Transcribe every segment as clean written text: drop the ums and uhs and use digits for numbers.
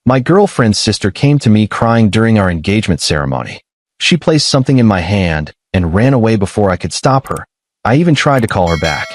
My girlfriend's sister came to me crying during our engagement ceremony. She placed something in my hand and ran away before I could stop her. I even tried to call her back.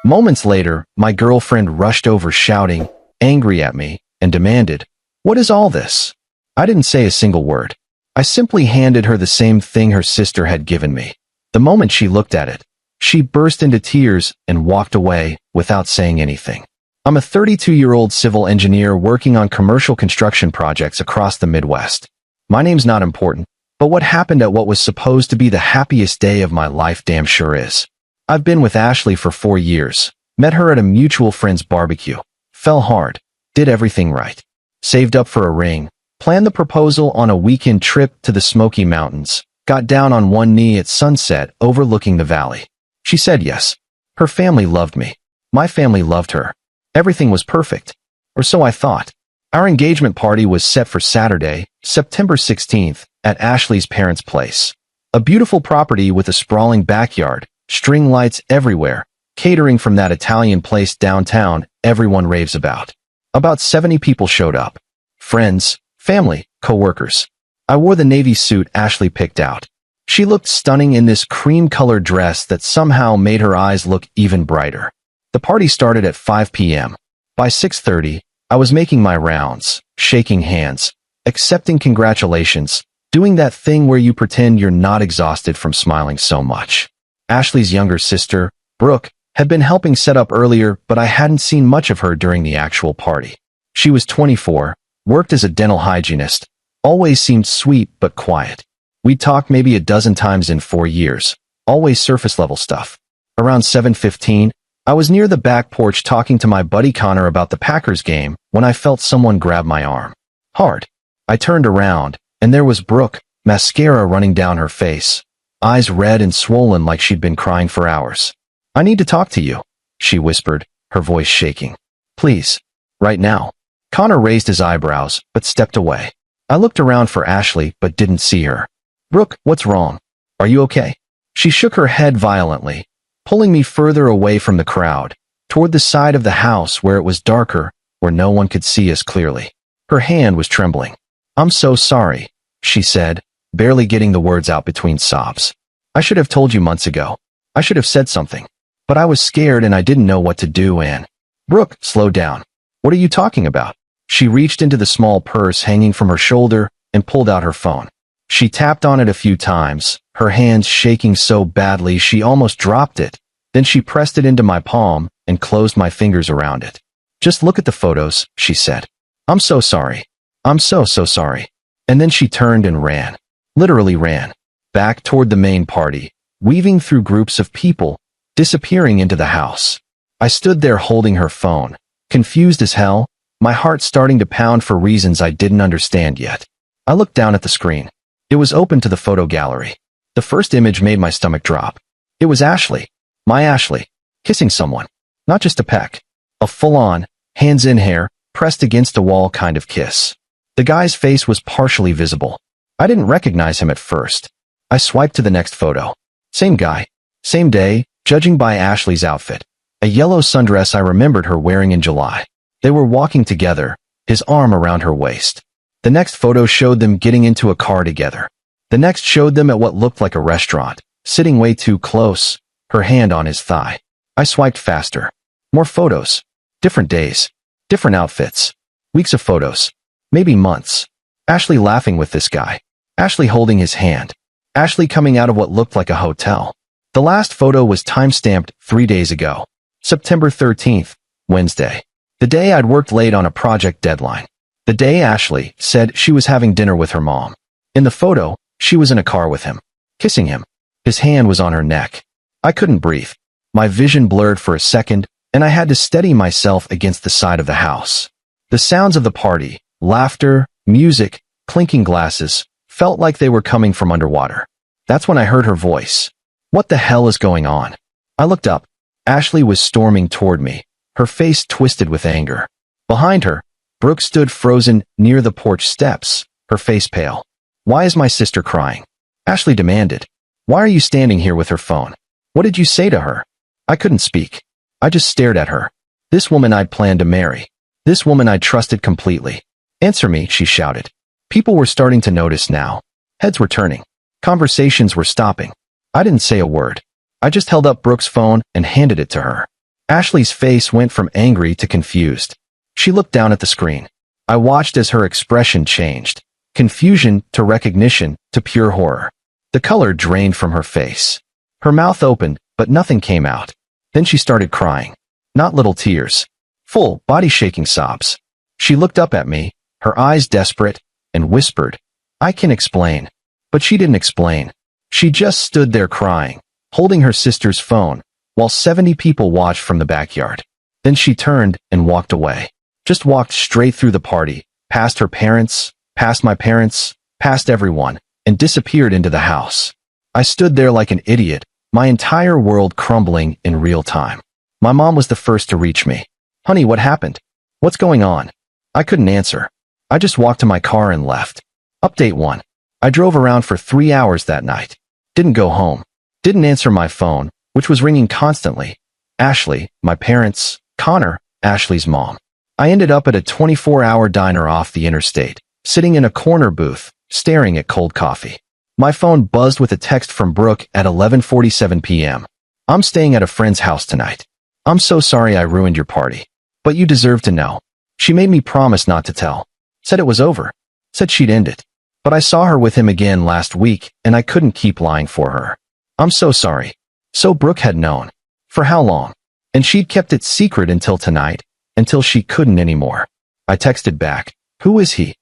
Moments later, my girlfriend rushed over shouting, angry at me, and demanded, "What is all this?" I didn't say a single word. I simply handed her the same thing her sister had given me. The moment she looked at it, she burst into tears and walked away without saying anything. I'm a 32-year-old civil engineer working on commercial construction projects across the Midwest. My name's not important, but what happened at what was supposed to be the happiest day of my life damn sure is. I've been with Ashley for 4 years, met her at a mutual friend's barbecue, fell hard, did everything right, saved up for a ring, planned the proposal on a weekend trip to the Smoky Mountains, got down on one knee at sunset overlooking the valley. She said yes. Her family loved me. My family loved her. Everything was perfect. Or so I thought. Our engagement party was set for Saturday, September 16th, at Ashley's parents' place. A beautiful property with a sprawling backyard, string lights everywhere, catering from that Italian place downtown everyone raves about. About 70 people showed up. Friends, family, co-workers. I wore the navy suit Ashley picked out. She looked stunning in this cream-colored dress that somehow made her eyes look even brighter. The party started at 5 p.m. By 6:30, I was making my rounds, shaking hands, accepting congratulations, doing that thing where you pretend you're not exhausted from smiling so much. Ashley's younger sister, Brooke, had been helping set up earlier, but I hadn't seen much of her during the actual party. She was 24, worked as a dental hygienist, always seemed sweet but quiet. We'd talked maybe a dozen times in 4 years, always surface-level stuff. Around 7:15, I was near the back porch talking to my buddy Connor about the Packers game when I felt someone grab my arm. Hard. I turned around, and there was Brooke, mascara running down her face, eyes red and swollen like she'd been crying for hours. "I need to talk to you," she whispered, her voice shaking. "Please. Right now." Connor raised his eyebrows, but stepped away. I looked around for Ashley, but didn't see her. "Brooke, what's wrong? Are you okay?" She shook her head violently, pulling me further away from the crowd, toward the side of the house where it was darker, where no one could see us clearly. Her hand was trembling. "I'm so sorry," she said, barely getting the words out between sobs. "I should have told you months ago. I should have said something. But I was scared and I didn't know what to do and—" "Brooke, slow down. What are you talking about?" She reached into the small purse hanging from her shoulder and pulled out her phone. She tapped on it a few times, her hands shaking so badly she almost dropped it. Then she pressed it into my palm and closed my fingers around it. "Just look at the photos," she said. "I'm so sorry. I'm so sorry." And then she turned and ran. Literally ran. Back toward the main party, weaving through groups of people, disappearing into the house. I stood there holding her phone, confused as hell, my heart starting to pound for reasons I didn't understand yet. I looked down at the screen. It was open to the photo gallery. The first image made my stomach drop. It was Ashley. My Ashley. Kissing someone. Not just a peck. A full-on, hands in hair, pressed against a wall kind of kiss. The guy's face was partially visible. I didn't recognize him at first. I swiped to the next photo. Same guy. Same day, judging by Ashley's outfit. A yellow sundress I remembered her wearing in July. They were walking together, his arm around her waist. The next photo showed them getting into a car together. The next showed them at what looked like a restaurant, sitting way too close, her hand on his thigh. I swiped faster. More photos. Different days. Different outfits. Weeks of photos. Maybe months. Ashley laughing with this guy. Ashley holding his hand. Ashley coming out of what looked like a hotel. The last photo was time-stamped 3 days ago. September 13th, Wednesday. The day I'd worked late on a project deadline. The day Ashley said she was having dinner with her mom. In the photo, she was in a car with him, kissing him. His hand was on her neck. I couldn't breathe. My vision blurred for a second, and I had to steady myself against the side of the house. The sounds of the party, laughter, music, clinking glasses, felt like they were coming from underwater. That's when I heard her voice. "What the hell is going on?" I looked up. Ashley was storming toward me, her face twisted with anger. Behind her, Brooke stood frozen near the porch steps, her face pale. "Why is my sister crying?" Ashley demanded. "Why are you standing here with her phone? What did you say to her?" I couldn't speak. I just stared at her. This woman I'd planned to marry. This woman I trusted completely. Answer me, she shouted. People were starting to notice now. Heads were turning. Conversations were stopping. I didn't say a word. I just held up Brooke's phone and handed it to her. Ashley's face went from angry to confused. She looked down at the screen. I watched as her expression changed. Confusion to recognition to pure horror. The color drained from her face. Her mouth opened, but nothing came out. Then she started crying. Not little tears. Full, body-shaking sobs. She looked up at me, her eyes desperate, and whispered, "I can explain." But she didn't explain. She just stood there crying, holding her sister's phone, while 70 people watched from the backyard. Then she turned and walked away. Just walked straight through the party, past her parents, past my parents, past everyone, and disappeared into the house. I stood there like an idiot, my entire world crumbling in real time. My mom was the first to reach me. "Honey, what happened? What's going on?" I couldn't answer. I just walked to my car and left. Update 1. I drove around for 3 hours that night. Didn't go home. Didn't answer my phone, which was ringing constantly. Ashley, my parents, Connor, Ashley's mom. I ended up at a 24-hour diner off the interstate, sitting in a corner booth, staring at cold coffee. My phone buzzed with a text from Brooke at 11:47 p.m. "I'm staying at a friend's house tonight. I'm so sorry I ruined your party. But you deserve to know." She made me promise not to tell. Said it was over. Said she'd end it. But I saw her with him again last week, and I couldn't keep lying for her. "I'm so sorry." So Brooke had known. For how long? And she'd kept it secret until tonight, until she couldn't anymore. I texted back, "Who is he?"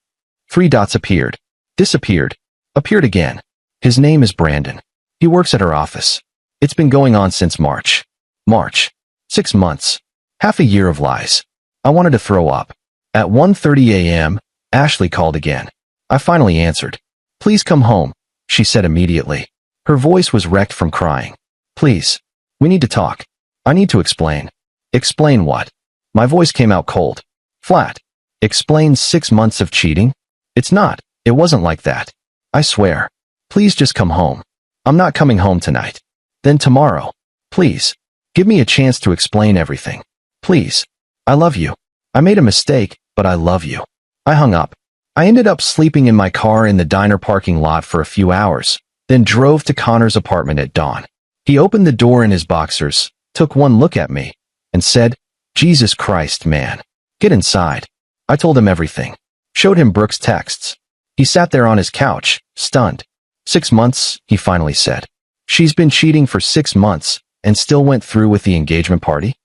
3 dots appeared. Disappeared. Appeared again. "His name is Brandon. He works at her office. It's been going on since March. March. 6 months. Half a year of lies." I wanted to throw up. At 1:30 a.m., Ashley called again. I finally answered. "Please come home," she said immediately. Her voice was wrecked from crying. "Please. We need to talk. I need to explain." "Explain what?" My voice came out cold. Flat. "Explain 6 months of cheating?" "It's not. It wasn't like that. I swear. Please just come home." "I'm not coming home tonight." "Then tomorrow. Please. Give me a chance to explain everything. Please. I love you. I made a mistake, but I love you." I hung up. I ended up sleeping in my car in the diner parking lot for a few hours, then drove to Connor's apartment at dawn. He opened the door in his boxers, took one look at me, and said, "Jesus Christ, man. Get inside." I told him everything. Showed him Brooke's texts. He sat there on his couch, stunned. 6 months, he finally said. She's been cheating for 6 months, and still went through with the engagement party?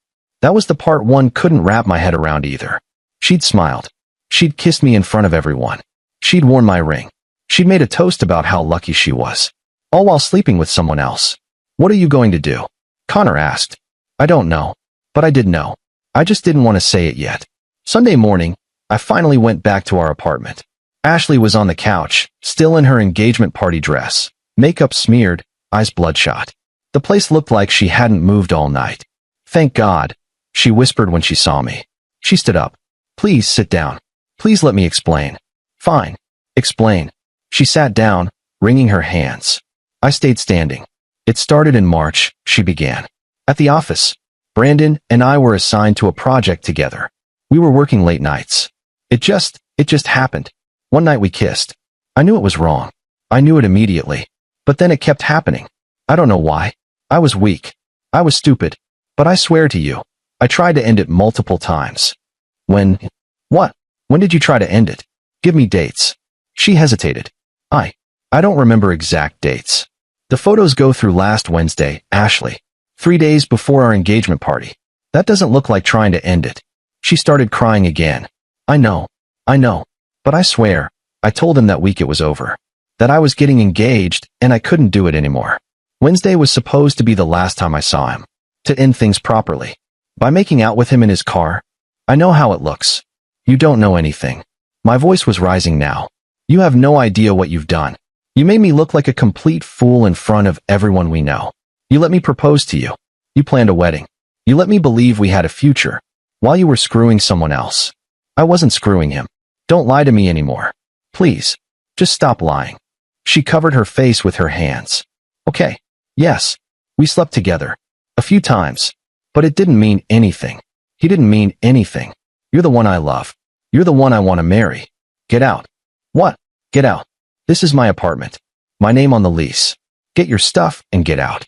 That was the part one couldn't wrap my head around either. She'd smiled. She'd kissed me in front of everyone. She'd worn my ring. She'd made a toast about how lucky she was. All while sleeping with someone else. "What are you going to do?" Connor asked. I don't know. But I did know. I just didn't want to say it yet. Sunday morning, I finally went back to our apartment. Ashley was on the couch, still in her engagement party dress, makeup smeared, eyes bloodshot. The place looked like she hadn't moved all night. "Thank God," she whispered when she saw me. She stood up. "Please sit down. Please let me explain." "Fine. Explain." She sat down, wringing her hands. I stayed standing. "It started in March," she began. "At the office. Brandon and I were assigned to a project together. We were working late nights. It just happened. One night we kissed. I knew it was wrong. I knew it immediately. But then it kept happening. I don't know why. I was weak. I was stupid. But I swear to you, I tried to end it multiple times." "When? What? When did you try to end it? Give me dates." She hesitated. I don't remember exact dates. The photos go through last Wednesday, Ashley. 3 days before our engagement party. That doesn't look like trying to end it. She started crying again. I know. But I swear, I told him that week it was over. That I was getting engaged, and I couldn't do it anymore. Wednesday was supposed to be the last time I saw him. To end things properly. By making out with him in his car. I know how it looks. You don't know anything. My voice was rising now. You have no idea what you've done. You made me look like a complete fool in front of everyone we know. You let me propose to you. You planned a wedding. You let me believe we had a future, while you were screwing someone else. I wasn't screwing him. Don't lie to me anymore. Please. Just stop lying. She covered her face with her hands. Okay. Yes. We slept together. A few times. But it didn't mean anything. He didn't mean anything. You're the one I love. You're the one I want to marry. Get out. What? Get out. This is my apartment. My name on the lease. Get your stuff and get out.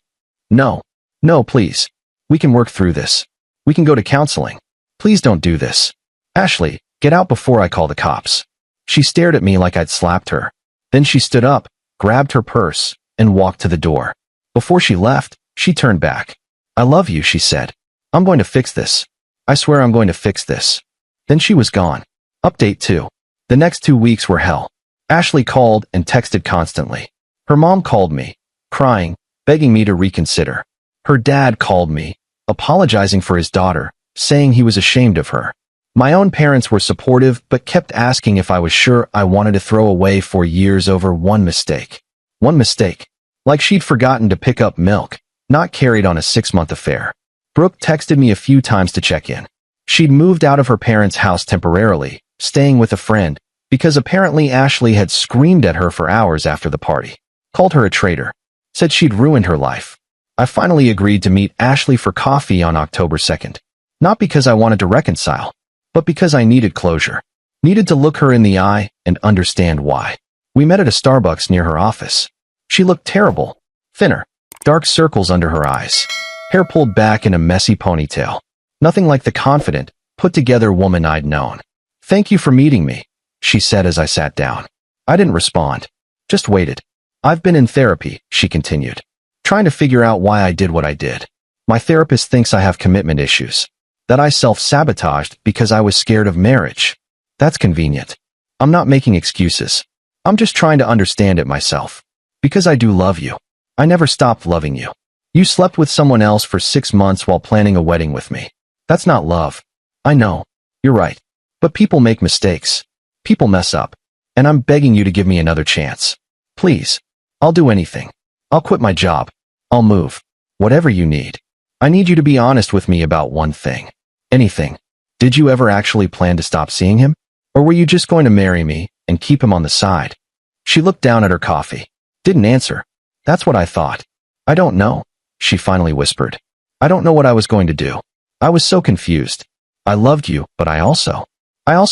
No. No, please. We can work through this. We can go to counseling. Please don't do this. Ashley, get out before I call the cops. She stared at me like I'd slapped her. Then she stood up, grabbed her purse, and walked to the door. Before she left, she turned back. I love you, she said. I'm going to fix this. I swear I'm going to fix this. Then she was gone. Update 2. The next 2 weeks were hell. Ashley called and texted constantly. Her mom called me, crying, begging me to reconsider. Her dad called me, apologizing for his daughter, saying he was ashamed of her. My own parents were supportive but kept asking if I was sure I wanted to throw away 4 years over one mistake. One mistake. Like she'd forgotten to pick up milk, not carried on a 6-month affair. Brooke texted me a few times to check in. She'd moved out of her parents' house temporarily, staying with a friend, because apparently Ashley had screamed at her for hours after the party, called her a traitor, said she'd ruined her life. I finally agreed to meet Ashley for coffee on October 2nd. Not because I wanted to reconcile, but because I needed closure. Needed to look her in the eye and understand why. We met at a Starbucks near her office. She looked terrible. Thinner. Dark circles under her eyes. Hair pulled back in a messy ponytail. Nothing like the confident, put-together woman I'd known. Thank you for meeting me, she said as I sat down. I didn't respond. Just waited. I've been in therapy, she continued. Trying to figure out why I did what I did. My therapist thinks I have commitment issues. That I self-sabotaged because I was scared of marriage. That's convenient. I'm not making excuses. I'm just trying to understand it myself. Because I do love you. I never stopped loving you. You slept with someone else for 6 months while planning a wedding with me. That's not love. I know. You're right. But people make mistakes. People mess up. And I'm begging you to give me another chance. Please. I'll do anything. I'll quit my job. I'll move. Whatever you need. I need you to be honest with me about one thing. Anything. Did you ever actually plan to stop seeing him? Or were you just going to marry me and keep him on the side? She looked down at her coffee. Didn't answer. That's what I thought. I don't know, she finally whispered. I don't know what I was going to do. I was so confused. I loved you, but I also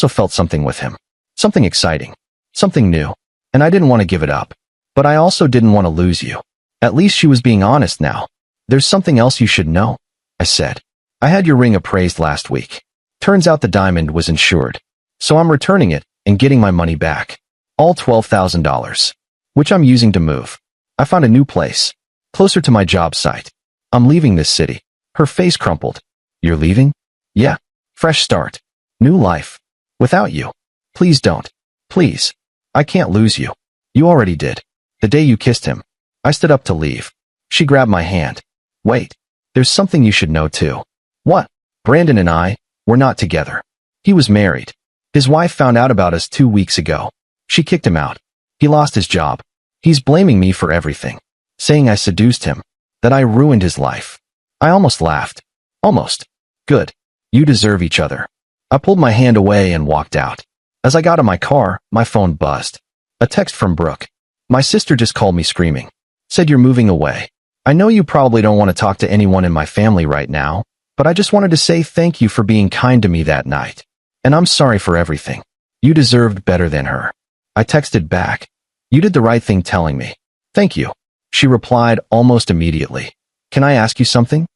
felt something with him. Something exciting. Something new. And I didn't want to give it up. But I also didn't want to lose you. At least she was being honest now. There's something else you should know, I said. I had your ring appraised last week. Turns out the diamond was insured. So I'm returning it and getting my money back. All $12,000. Which I'm using to move. I found a new place. Closer to my job site. I'm leaving this city. Her face crumpled. You're leaving? Yeah. Fresh start. New life. Without you. Please don't. Please. I can't lose you. You already did. The day you kissed him. I stood up to leave. She grabbed my hand. Wait. There's something you should know too. What? Brandon and I, we're not together. He was married. His wife found out about us 2 weeks ago. She kicked him out. He lost his job. He's blaming me for everything. Saying I seduced him. That I ruined his life. I almost laughed. Almost. Good. You deserve each other. I pulled my hand away and walked out. As I got in my car, my phone buzzed. A text from Brooke. My sister just called me screaming. Said you're moving away. I know you probably don't want to talk to anyone in my family right now, but I just wanted to say thank you for being kind to me that night. And I'm sorry for everything. You deserved better than her. I texted back. You did the right thing telling me. Thank you. She replied almost immediately. Can I ask you something?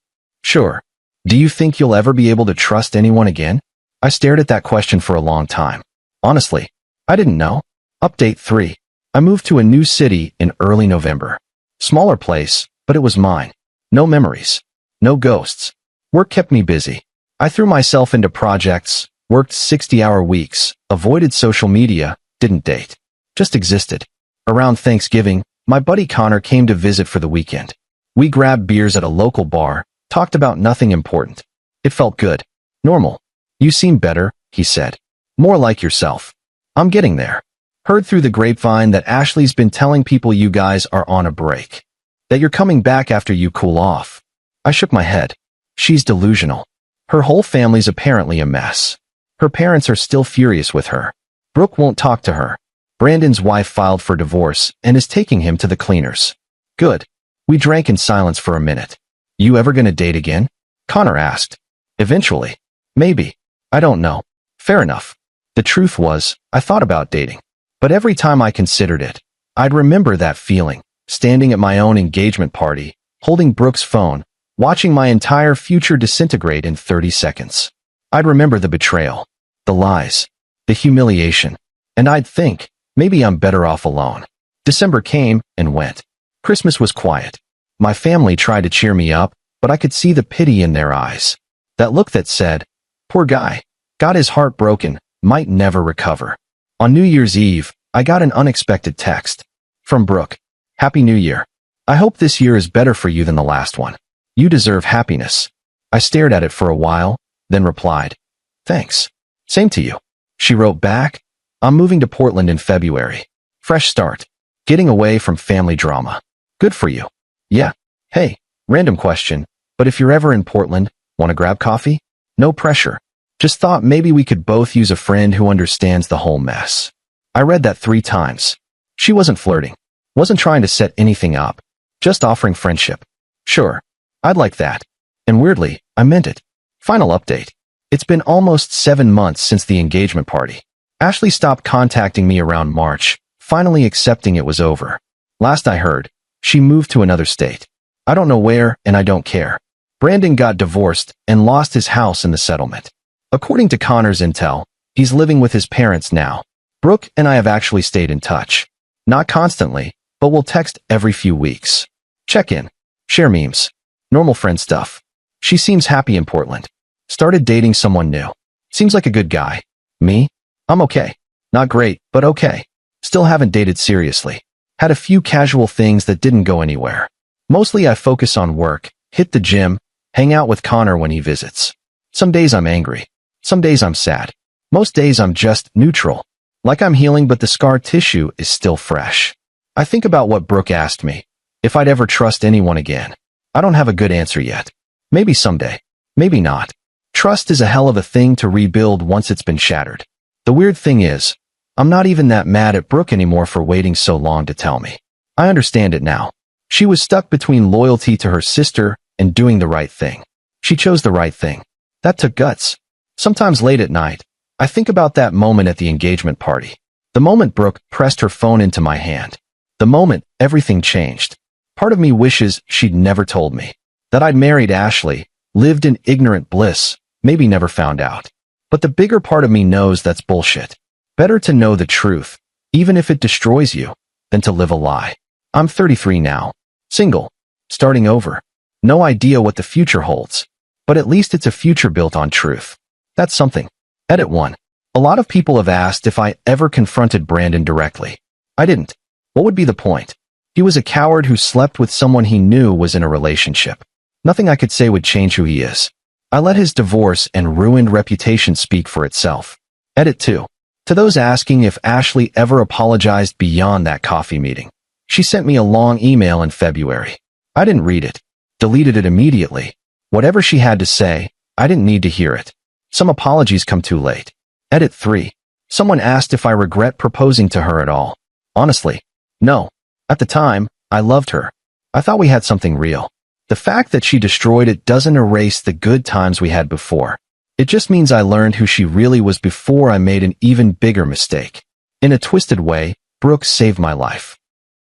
Sure. Do you think you'll ever be able to trust anyone again? I stared at that question for a long time. Honestly, I didn't know. Update 3. I moved to a new city in early November. Smaller place, but it was mine. No memories. No ghosts. Work kept me busy. I threw myself into projects, worked 60-hour weeks, avoided social media, didn't date. Just existed. Around Thanksgiving, my buddy Connor came to visit for the weekend. We grabbed beers at a local bar, talked about nothing important. It felt good. Normal. You seem better, he said. More like yourself. I'm getting there. Heard through the grapevine that Ashley's been telling people you guys are on a break. That you're coming back after you cool off. I shook my head. She's delusional. Her whole family's apparently a mess. Her parents are still furious with her. Brooke won't talk to her. Brandon's wife filed for divorce and is taking him to the cleaners. Good. We drank in silence for a minute. You ever gonna date again? Connor asked. Eventually. Maybe. I don't know. Fair enough. The truth was, I thought about dating. But every time I considered it, I'd remember that feeling, standing at my own engagement party, holding Brooke's phone, watching my entire future disintegrate in 30 seconds. I'd remember the betrayal, the lies, the humiliation, and I'd think, maybe I'm better off alone. December came and went. Christmas was quiet. My family tried to cheer me up, but I could see the pity in their eyes. That look that said, poor guy, got his heart broken, might never recover. On New Year's Eve, I got an unexpected text. From Brooke. Happy New Year. I hope this year is better for you than the last one. You deserve happiness. I stared at it for a while, then replied, thanks. Same to you. She wrote back, I'm moving to Portland in February. Fresh start. Getting away from family drama. Good for you. Yeah. Hey, random question, but if you're ever in Portland, want to grab coffee? No pressure. Just thought maybe we could both use a friend who understands the whole mess. I read that 3 times. She wasn't flirting. Wasn't trying to set anything up. Just offering friendship. Sure. I'd like that. And weirdly, I meant it. Final update. It's been almost 7 months since the engagement party. Ashley stopped contacting me around March, finally accepting it was over. Last I heard, she moved to another state. I don't know where, and I don't care. Brandon got divorced and lost his house in the settlement. According to Connor's intel, he's living with his parents now. Brooke and I have actually stayed in touch. Not constantly, but we'll text every few weeks. Check in. Share memes. Normal friend stuff. She seems happy in Portland. Started dating someone new. Seems like a good guy. Me? I'm okay. Not great, but okay. Still haven't dated seriously. Had a few casual things that didn't go anywhere. Mostly I focus on work, hit the gym, hang out with Connor when he visits. Some days I'm angry. Some days I'm sad. Most days I'm just neutral. Like I'm healing but the scar tissue is still fresh. I think about what Brooke asked me. If I'd ever trust anyone again. I don't have a good answer yet. Maybe someday. Maybe not. Trust is a hell of a thing to rebuild once it's been shattered. The weird thing is, I'm not even that mad at Brooke anymore for waiting so long to tell me. I understand it now. She was stuck between loyalty to her sister and doing the right thing. She chose the right thing. That took guts. Sometimes late at night, I think about that moment at the engagement party. The moment Brooke pressed her phone into my hand. The moment everything changed. Part of me wishes she'd never told me. That I'd married Ashley, lived in ignorant bliss, maybe never found out. But the bigger part of me knows that's bullshit. Better to know the truth, even if it destroys you, than to live a lie. I'm 33 now. Single. Starting over. No idea what the future holds. But at least it's a future built on truth. That's something. Edit 1. A lot of people have asked if I ever confronted Brandon directly. I didn't. What would be the point? He was a coward who slept with someone he knew was in a relationship. Nothing I could say would change who he is. I let his divorce and ruined reputation speak for itself. Edit 2. To those asking if Ashley ever apologized beyond that coffee meeting. She sent me a long email in February. I didn't read it. Deleted it immediately. Whatever she had to say, I didn't need to hear it. Some apologies come too late. Edit 3. Someone asked if I regret proposing to her at all. Honestly, no. At the time, I loved her. I thought we had something real. The fact that she destroyed it doesn't erase the good times we had before. It just means I learned who she really was before I made an even bigger mistake. In a twisted way, Brooke saved my life.